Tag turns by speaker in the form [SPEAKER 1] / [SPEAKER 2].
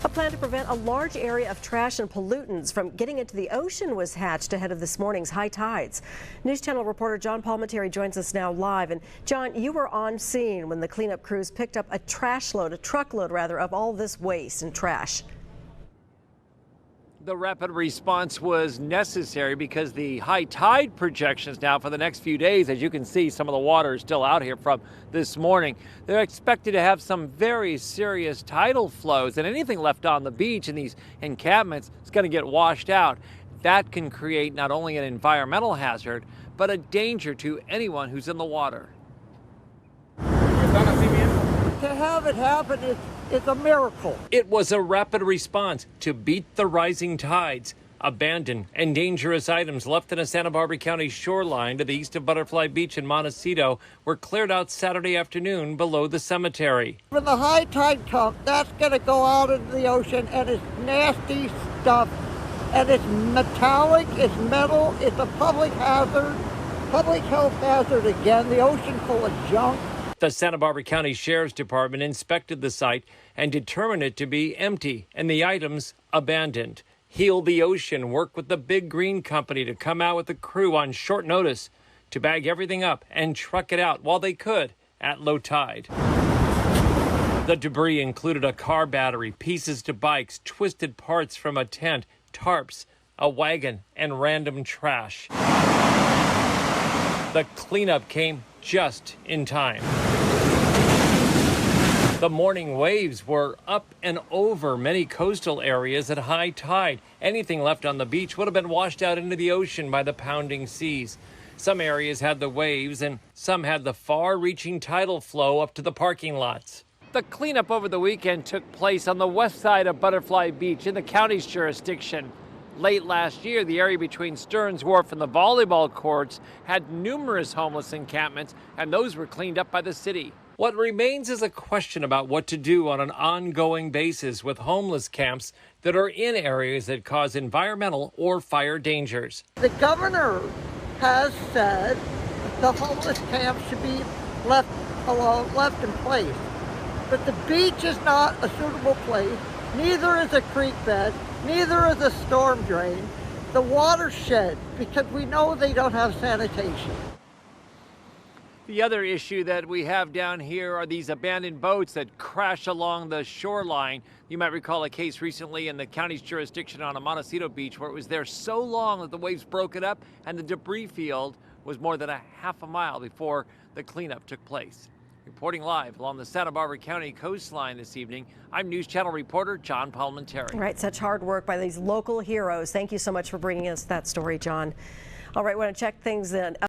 [SPEAKER 1] A plan to prevent a large area of trash and pollutants from getting into the ocean was hatched ahead of this morning's high tides. News Channel reporter John Palminteri joins us now live. And John, you were on scene when the cleanup crews picked up a truckload of all this waste and trash.
[SPEAKER 2] The rapid response was necessary because the high tide projections now for the next few days, as you can see, some of the water is still out here from this morning. They're expected to have some very serious tidal flows, and anything left on the beach in these encampments is going to get washed out. That can create not only an environmental hazard, but a danger to anyone who's in the water.
[SPEAKER 3] To have it happen is a miracle.
[SPEAKER 2] It was a rapid response to beat the rising tides. Abandoned and dangerous items left in a Santa Barbara County shoreline to the east of Butterfly Beach in Montecito were cleared out Saturday afternoon below the cemetery.
[SPEAKER 3] When the high tide comes, that's going to go out into the ocean, and it's nasty stuff, and it's metallic, it's metal, it's a public hazard, public health hazard again, the ocean full of junk.
[SPEAKER 2] The Santa Barbara County Sheriff's Department inspected the site and determined it to be empty and the items abandoned. Heal the Ocean worked with the Big Green Company to come out with a crew on short notice to bag everything up and truck it out while they could at low tide. The debris included a car battery, pieces to bikes, twisted parts from a tent, tarps, a wagon, and random trash. The cleanup came just in time. The morning waves were up and over many coastal areas at high tide. Anything left on the beach would have been washed out into the ocean by the pounding seas. Some areas had the waves and some had the far-reaching tidal flow up to the parking lots. The cleanup over the weekend took place on the west side of Butterfly Beach in the county's jurisdiction. Late last year, the area between Stearns Wharf and the volleyball courts had numerous homeless encampments, and those were cleaned up by the city. What remains is a question about what to do on an ongoing basis with homeless camps that are in areas that cause environmental or fire dangers.
[SPEAKER 3] The governor has said the homeless camps should be left alone, left in place. But the beach is not a suitable place, neither is a creek bed, neither is a storm drain, the watershed, because we know they don't have sanitation.
[SPEAKER 2] The other issue that we have down here are these abandoned boats that crash along the shoreline. You might recall a case recently in the county's jurisdiction on a Montecito beach where it was there so long that the waves broke it up and the debris field was more than a half a mile before the cleanup took place. Reporting live along the Santa Barbara County coastline this evening, I'm News Channel reporter John Palminteri.
[SPEAKER 1] Right, such hard work by these local heroes. Thank you so much for bringing us that story, John. All right, want to check things in.